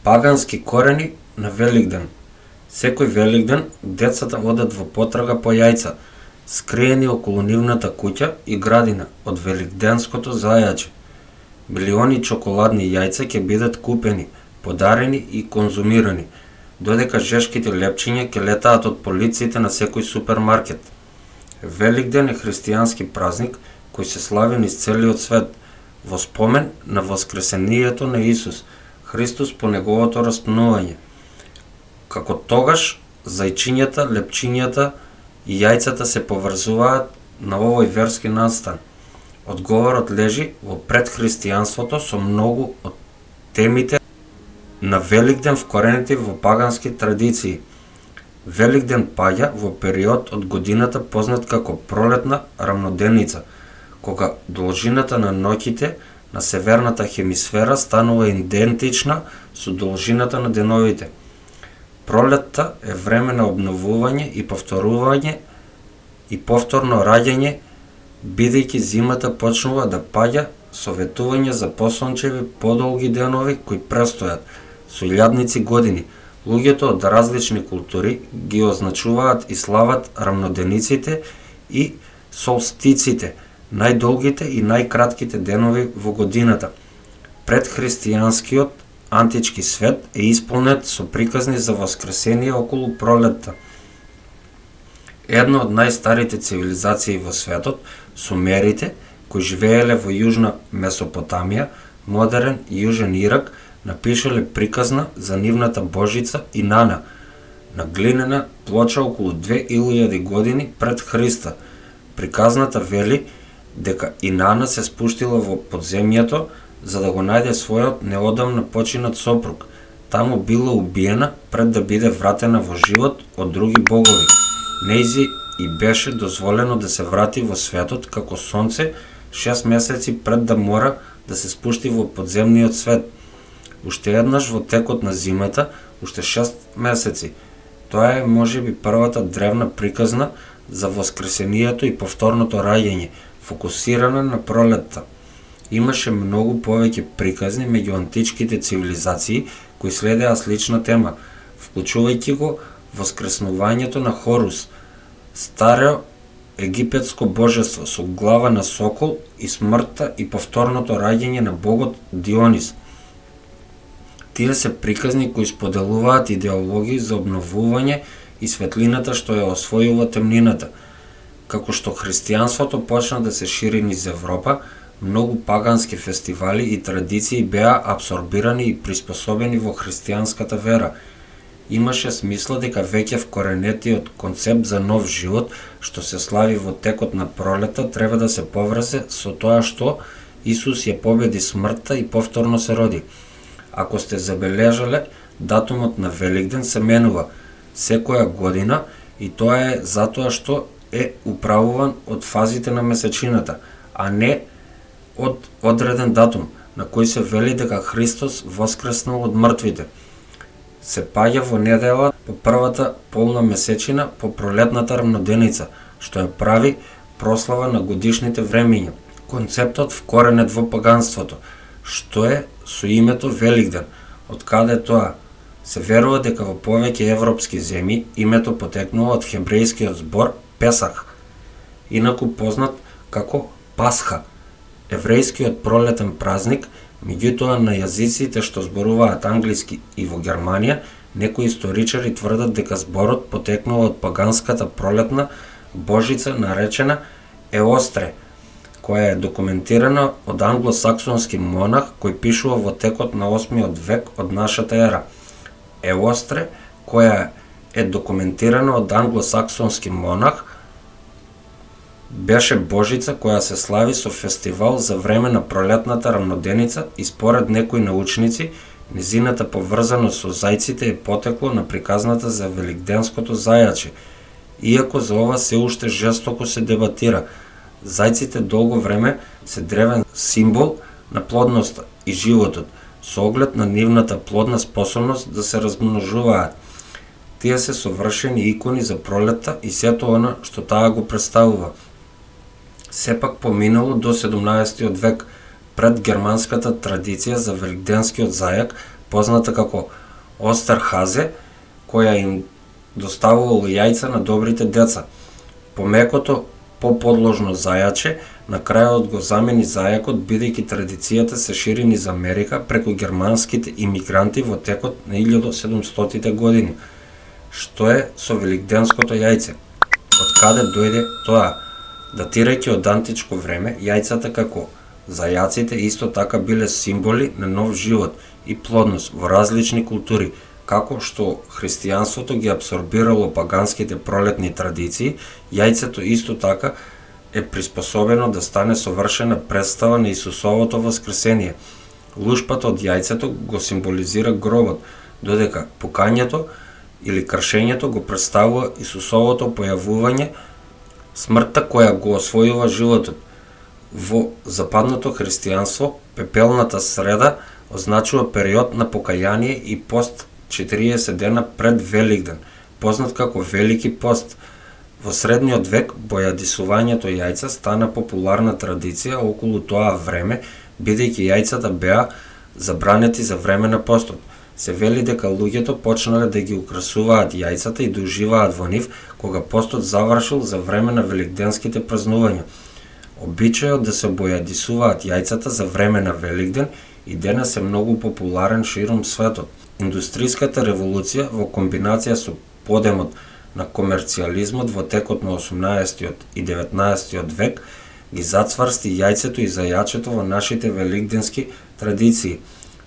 Пагански корени на Великден. Секој Великден децата одат во потрага по јајца, скриени околу нивната куќа и градина од великденското зајаче. Милиони чоколадни јајца ќе бидат купени, подарени и конзумирани, додека жешките лепчиња ќе летаат од полиците на секој супермаркет. Великден е христијански празник кој се слави низ целиот свет, во спомен на воскресението на Исус Христос по неговото распнување. Како тогаш, зајчињата, лепчињата и јајцата се поврзуваат на овој верски настан. Одговорот лежи во предхристијанството со многу од темите на Великден вкорените во пагански традиции. Великден паѓа во период од годината познат како пролетна рамноденица, кога должината на ноќите на северната хемисфера станува идентична со должината на деновите. Пролетта е време на обновување и повторување и повторно раѓање, бидејќи зимата почнува да паѓа со ветување за посончеви подолги денови кои престојат со илјадници години. Луѓето од различни култури ги означуваат и слават рамнодениците и солстиците, најдолгите и најкратките денови во годината. Предхристијанскиот антички свет е исполнет со приказни за воскресение околу пролетта. Една од најстарите цивилизации во светот, сумерите, кои живееле во јужна Месопотамија, модерен јужен Ирак, напишале приказна за нивната божица Инана на глинена плоча околу 2000 години пред Христа. Приказната вели дека Инана се спуштила во подземјето за да го најде својот неодамна починат сопруг. Таму била убиена пред да биде вратена во живот од други богови. Нејзи и беше дозволено да се врати во светот како сонце 6 месеци пред да мора да се спушти во подземниот свет. Уште еднаш во текот на зимата, уште 6 месеци. Тоа е можеби првата древна приказна за воскресението и повторното раѓање, фокусирана на пролетта. Имаше многу повеќе приказни меѓу античките цивилизации кои следеа слична тема, вклучувајќи го воскреснувањето на Хорус, старо египетско божество со глава на сокол, и смртта и повторното раѓање на богот Дионис. Тие се приказни кои споделуваат идеологии за обновување и светлината што ја освојува темнината. Како што христијанството почна да се шири низ Европа, многу пагански фестивали и традиции беа абсорбирани и приспособени во христијанската вера. Имаше смисла дека веќе вкоренетиот концепт за нов живот, што се слави во текот на пролета, треба да се поврзе со тоа што Исус ја победи смртта и повторно се роди. Ако сте забележале, датумот на Великден се менува секоја година и тоа е затоа што е управуван од фазите на месечината, а не од одреден датум на кој се вели дека Христос воскреснал од мртвите. Се паѓа во недела по првата полна месечина по пролетната рамноденица, што ја прави прослава на годишните времиња. Концептот вкоренет во паганството, што е со името Великден. Од каде тоа? Се верува дека во повеќе европски земји името потекнува од хебрејскиот збор Песах, инаку познат како Пасха, еврејскиот пролетен празник. Меѓутоа на јазиците што зборуваат англиски и во Германија, некои историчари тврдат дека зборот потекнува од паганската пролетна божица наречена Еостре, која е документирана од англосаксонски монах кој пишува во текот на 8 век од нашата ера. Еостре, која е документирана од англосаксонски монах, беше божица која се слави со фестивал за време на пролетната рамноденица и според некои научници, низината поврзаност со зајците е потекло на приказната за великденското зајаче, иако за ова се уште жестоко се дебатира. Зајците долго време се древен символ на плодноста и животот, со оглед на нивната плодна способност да се размножуваат. Тие се совршени икони за пролетта и сето она што таа го представува. Сепак поминало до 17 век, пред германската традиција за великденскиот зајак позната како Остерхазе, која им доставувало јајца на добрите деца. Помекото, поподложно зајаче, на крајот го замени зајакот, бидејќи традицијата се шири низ Америка преку германските имигранти во текот на 1700-тите години. Што е со великденското јајце? Од каде дојде тоа? Датирајќи од античко време, јајцата како зајаците исто така биле символи на нов живот и плодност во различни култури, како што христијанството ги абсорбирало паганските пролетни традиции, јајцето исто така е приспособено да стане совршена представа на Исусовото воскресение. Лушпата од јајцето го символизира гробот, додека пукањето или кршењето го представува Исусовото појавување, смртта која го освојува животот. Во западното христијанство, пепелната среда означува период на покаяние и пост 40 дена пред Великден, познат како Велики пост. Во средниот век бојадисувањето јајца стана популарна традиција околу тоа време, бидејќи јајцата беа забранети за време на постот. Се вели дека луѓето почнале да ги украсуваат јајцата и да уживаат во нив кога постот завршил за време на великденските празнувања. Обичајот да се бојадисуваат јајцата за време на Великден и денес е многу популарен ширум светот. Индустријската револуција во комбинација со подемот на комерцијализмот во текот на 18 и 19 век ги зацврсти јајцето и зајачето во нашите великденски традиции.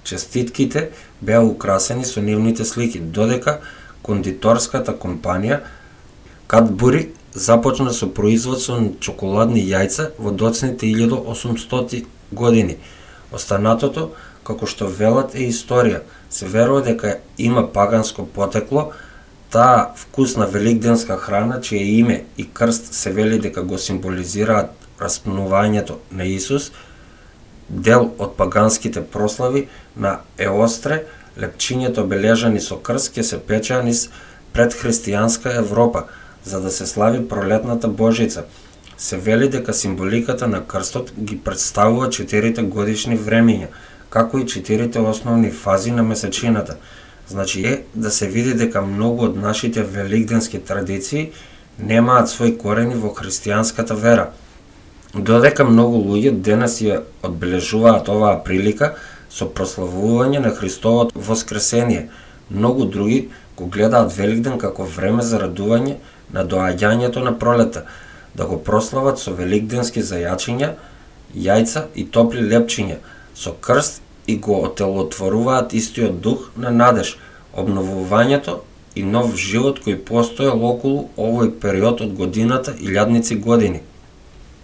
Честитките беа украсени со нивните слики, додека кондиторската компанија Кадбури започна со производство на чоколадни јајца во доцните 1800 години. Останатото, како што велат, е историја. Се верува дека има паганско потекло. Таа вкусна великденска храна, чие име и крст се вели дека го символизираат распнувањето на Исус, дел од паганските прослави на Еостре, лепчињето бележани со крст ќе се печеа низ предхристијанска Европа, за да се слави пролетната Божица. Се вели дека символиката на крстот ги представува 4 годишни времења, како и 4 основни фази на месечината. Значи е да се види дека многу од нашите великденски традиции немаат свој корени во христијанската вера. Додека многу луѓе денес ја одбележуваат оваа прилика со прославување на Христовото воскресение, многу други го гледаат Великден како време за радување на доаѓањето на пролета, да го прослават со великденски зајачиња, јајца и топли лепчиња, со крст и го отелотворуваат истиот дух на надеж, обновувањето и нов живот кој постоел околу овој период од годината илјадници години.